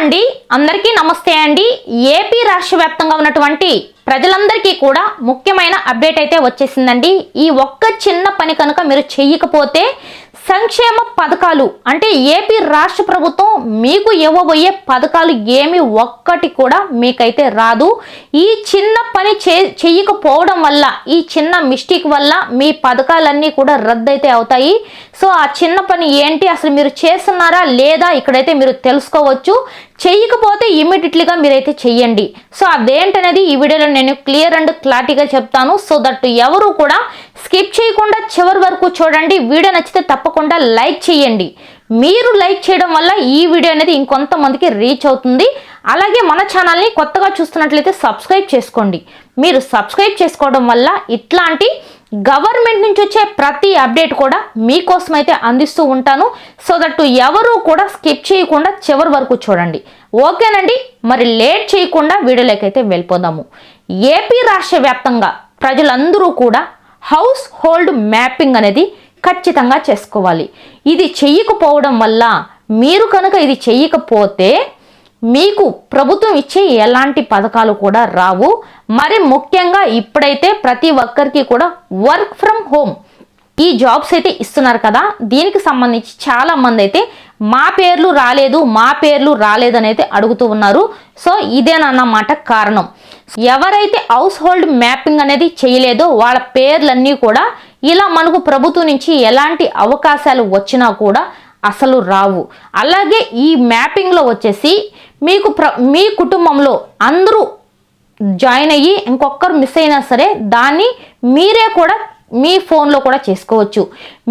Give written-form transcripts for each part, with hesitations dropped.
అండి అందరికీ నమస్తే అండి। ఏపీ రాష్ట్ర వ్యాప్తంగా ఉన్నటువంటి ప్రజలందరికీ కూడా ముఖ్యమైన అప్డేట్ అయితే వచ్చేసిందండి। ఈ ఒక్క చిన్న పని కనుక మీరు చేయకపోతే సంక్షేమ పథకాలు అంటే ఏపీ రాష్ట్ర ప్రభుత్వం మీకు ఇవ్వబోయే పథకాలు ఏమి ఒక్కటి కూడా మీకైతే రాదు। ఈ చిన్న పని చేయకపోవడం వల్ల ఈ చిన్న మిస్టేక్ వల్ల మీ పథకాలన్నీ కూడా రద్దయితే అవుతాయి। సో ఆ చిన్న పని ఏంటి, అసలు మీరు చేస్తున్నారా లేదా ఇక్కడైతే మీరు తెలుసుకోవచ్చు। చేయకపోతే ఇమీడియట్లీగా మీరైతే చెయ్యండి। సో అదేంటనేది ఈ వీడియోలో నేను క్లియర్ అండ్ క్లారిటీగా చెప్తాను। సో దట్ ఎవరు కూడా స్కిప్ చేయకుండా చివరి వరకు చూడండి। వీడియో నచ్చితే తప్పకుండా లైక్ చేయండి। మీరు లైక్ చేయడం వల్ల ఈ వీడియో అనేది ఇంకొంతమందికి రీచ్ అవుతుంది। అలాగే మన ఛానల్ని కొత్తగా చూస్తున్నట్లయితే సబ్స్క్రైబ్ చేసుకోండి। మీరు సబ్స్క్రైబ్ చేసుకోవడం వల్ల ఇట్లాంటి గవర్నమెంట్ నుంచి వచ్చే ప్రతి అప్డేట్ కూడా మీకోసం అయితే అందిస్తూ ఉంటాను। సో దట్ ఎవరు కూడా స్కిప్ చేయకుండా చివరి వరకు చూడండి, ఓకేనండి। మరి లేట్ చేయకుండా వీడియోలోకి అయితే వెళ్ళిపోదాము। ఏపీ రాష్ట్ర వ్యాప్తంగా ప్రజలందరూ కూడా హౌస్ హోల్డ్ మ్యాపింగ్ అనేది ఖచ్చితంగా చేసుకోవాలి। ఇది చెయ్యకపోవడం వల్ల మీరు కనుక ఇది చెయ్యకపోతే మీకు ప్రభుత్వం ఇచ్చే ఎలాంటి పథకాలు కూడా రావు। మరి ముఖ్యంగా ఇప్పుడైతే ప్రతి ఒక్కరికి కూడా వర్క్ ఫ్రమ్ హోమ్ ఈ జాబ్స్ అయితే ఇస్తున్నారు కదా, దీనికి సంబంధించి చాలా మంది అయితే మా పేర్లు రాలేదు అని అయితే అడుగుతూ ఉన్నారు। సో ఇదేనన్నమాట కారణం। ఎవరైతే హౌస్ హోల్డ్ మ్యాపింగ్ అనేది చేయలేదో వాళ్ళ పేర్లన్నీ కూడా ఇలా మనకు ప్రభుత్వం నుంచి ఎలాంటి అవకాశాలు వచ్చినా కూడా అసలు రావు। అలాగే ఈ మ్యాపింగ్లో వచ్చేసి మీకు మీ కుటుంబంలో అందరూ జాయిన్ అయ్యి ఇంకొకరు మిస్ అయినా సరే దాన్ని మీరే కూడా మీ ఫోన్లో కూడా చేసుకోవచ్చు।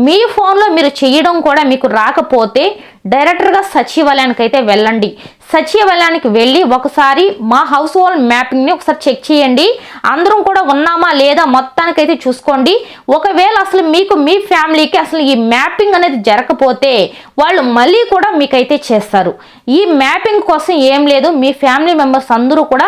మీ ఫోన్లో మీరు చేయడం కూడా మీకు రాకపోతే డైరెక్టర్గా సచివాలయానికి అయితే వెళ్ళండి। సచివాలయానికి వెళ్ళి ఒకసారి మా హౌస్ హోల్డ్ మ్యాపింగ్ని ఒకసారి చెక్ చేయండి, అందరం కూడా ఉన్నామా లేదా మొత్తానికైతే చూసుకోండి। ఒకవేళ అసలు మీకు మీ ఫ్యామిలీకి అసలు ఈ మ్యాపింగ్ అనేది జరగకపోతే వాళ్ళు మళ్ళీ కూడా మీకైతే చేస్తారు। ఈ మ్యాపింగ్ కోసం ఏం లేదు, మీ ఫ్యామిలీ మెంబర్స్ అందరూ కూడా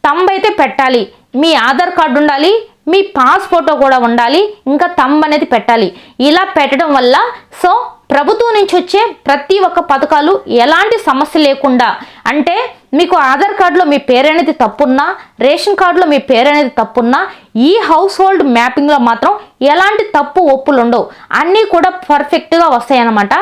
తంబ్ అయితే పెట్టాలి, మీ ఆధార్ కార్డు ఉండాలి, మీ పాస్ ఫోటో కూడా ఉండాలి, ఇంకా తంబ్ అనేది పెట్టాలి। ఇలా పెట్టడం వల్ల సో ప్రభుత్వం నుంచి వచ్చే ప్రతి ఒక్క పథకాలు ఎలాంటి సమస్య లేకుండా, అంటే మీకు ఆధార్ కార్డులో మీ పేరు అనేది తప్పున్నా, రేషన్ కార్డులో మీ పేరు అనేది తప్పున్నా, ఈ హౌస్ హోల్డ్ మ్యాపింగ్లో మాత్రం ఎలాంటి తప్పు ఒప్పులు ఉండవు, అన్నీ కూడా పర్ఫెక్ట్గా వస్తాయి అన్నమాట।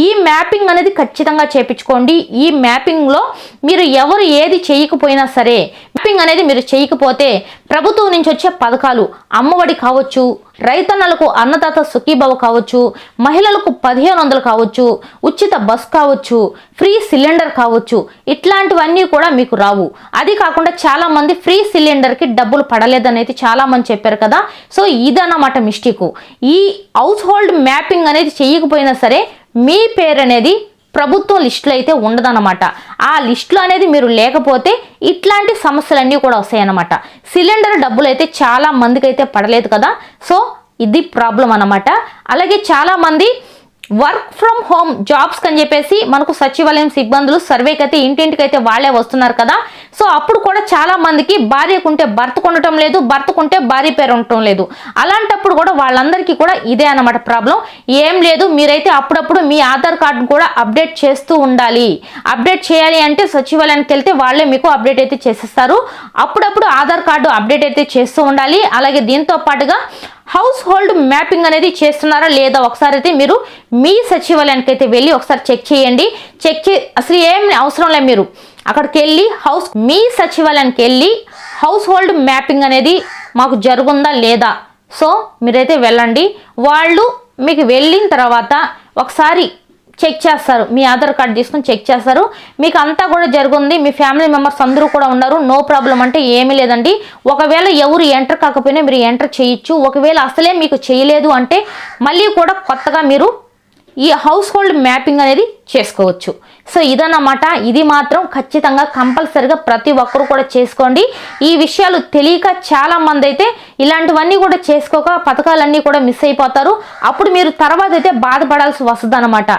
ఈ మ్యాపింగ్ అనేది ఖచ్చితంగా చేయించుకోండి। ఈ మ్యాపింగ్లో మీరు ఎవరు ఏది చేయకపోయినా సరే మ్యాపింగ్ అనేది మీరు చేయకపోతే ప్రభుత్వం నుంచి వచ్చే పథకాలు అమ్మఒడి కావచ్చు, రైతన్నలకు అన్నదాత సుఖీభవ కావచ్చు, మహిళలకు 1500 కావచ్చు, ఉచిత బస్ కావచ్చు, ఫ్రీ సిలిండర్ కావచ్చు, ఇట్లాంటివన్నీ కూడా మీకు రావు। అది కాకుండా చాలా మంది ఫ్రీ సిలిండర్కి డబ్బులు పడలేదని అయితే చాలా మంది చెప్పారు కదా, సో ఇదన్నమాట మిస్టేక్। ఈ హౌస్ హోల్డ్ మ్యాపింగ్ అనేది చేయకపోయినా సరే మీ పేరు అనేది ప్రభుత్వం లిస్టులో అయితే ఉండదన్నమాట। ఆ లిస్టులో అనేది మీరు లేకపోతే ఇట్లాంటి సమస్యలన్నీ కూడా వస్తాయన్నమాట। సిలిండర్ డబ్బులు అయితే చాలా మందికి అయితే పడలేదు కదా, సో ఇది ప్రాబ్లం అన్నమాట। అలాగే చాలా మంది వర్క్ ఫ్రమ్ హోమ్ జాబ్స్ అని చెప్పేసి మనకు సచివాలయం సిబ్బందులు సర్వేకి అయితే ఇంటింటికైతే వాళ్ళే వస్తున్నారు కదా, సో అప్పుడు కూడా చాలా మందికి భార్యకుంటే భర్త ఉండటం లేదు, భర్తకుంటే భార్య పేరు ఉండటం లేదు। అలాంటప్పుడు కూడా వాళ్ళందరికీ కూడా ఇదే అన్నమాట ప్రాబ్లం। ఏం లేదు, మీరైతే అప్పుడప్పుడు మీ ఆధార్ కార్డు కూడా అప్డేట్ చేస్తూ ఉండాలి। అప్డేట్ చేయాలి అంటే సచివాలయానికి వెళ్తే వాళ్ళే మీకు అప్డేట్ అయితే చేసేస్తారు। అప్పుడప్పుడు ఆధార్ కార్డు అప్డేట్ అయితే చేస్తూ ఉండాలి। అలాగే దీంతో పాటుగా హౌస్ హోల్డ్ మ్యాపింగ్ అనేది చేస్తున్నారా లేదా ఒకసారి అయితే మీరు మీ సచివాలయానికి అయితే వెళ్ళి ఒకసారి చెక్ చేయండి। అసలు ఏం అవసరం లేదు, మీరు అక్కడికి వెళ్ళి మీ సచివాలయానికి వెళ్ళి హౌస్ హోల్డ్ మ్యాపింగ్ అనేది మాకు జరుగుందా లేదా సో మీరైతే వెళ్ళండి। వాళ్ళు మీకు వెళ్ళిన తర్వాత ఒకసారి చెక్ చేస్తారు, మీ ఆధార్ కార్డు తీసుకొని చెక్ చేస్తారు, మీకు అంతా కూడా జరుగుంది, మీ ఫ్యామిలీ మెంబర్స్ అందరూ కూడా ఉన్నారు, నో ప్రాబ్లం అంటే ఏమీ లేదండి। ఒకవేళ ఎవరు ఎంటర్ కాకపోయినా మీరు ఎంటర్ చేయొచ్చు। ఒకవేళ అసలే మీకు చేయలేదు అంటే మళ్ళీ కూడా కొత్తగా మీరు ఈ హౌస్ హోల్డ్ మ్యాపింగ్ అనేది చేసుకోవచ్చు। సో ఇదన్నమాట, ఇది మాత్రం ఖచ్చితంగా కంపల్సరిగా ప్రతి ఒక్కరు కూడా చేసుకోండి। ఈ విషయాలు తెలియక చాలా మంది అయితే ఇలాంటివన్నీ కూడా చేసుకోక పథకాలన్నీ కూడా మిస్ అయిపోతారు। అప్పుడు మీరు తర్వాత అయితే బాధపడాల్సి వస్తుంది అన్నమాట।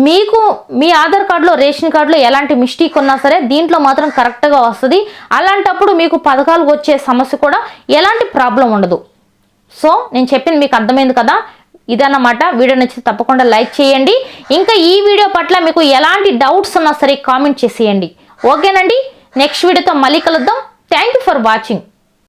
మీకు మీ ఆధార్ కార్డులో రేషన్ కార్డులో ఎలాంటి మిస్టేక్ ఉన్నా సరే దీంట్లో మాత్రం కరెక్ట్గా వస్తుంది। అలాంటప్పుడు మీకు పథకాలు వచ్చే సమస్య కూడా ఎలాంటి ప్రాబ్లం ఉండదు। సో నేను చెప్పింది మీకు అర్థమైంది కదా, ఇదన్నమాట। వీడియో నచ్చితే తప్పకుండా లైక్ చేయండి। ఇంకా ఈ వీడియో పట్ల మీకు ఎలాంటి డౌట్స్ ఉన్నా సరే కామెంట్ చేసేయండి, ఓకేనండి, నెక్స్ట్ వీడియోతో మళ్ళీ కలుద్దాం. Thank you for watching.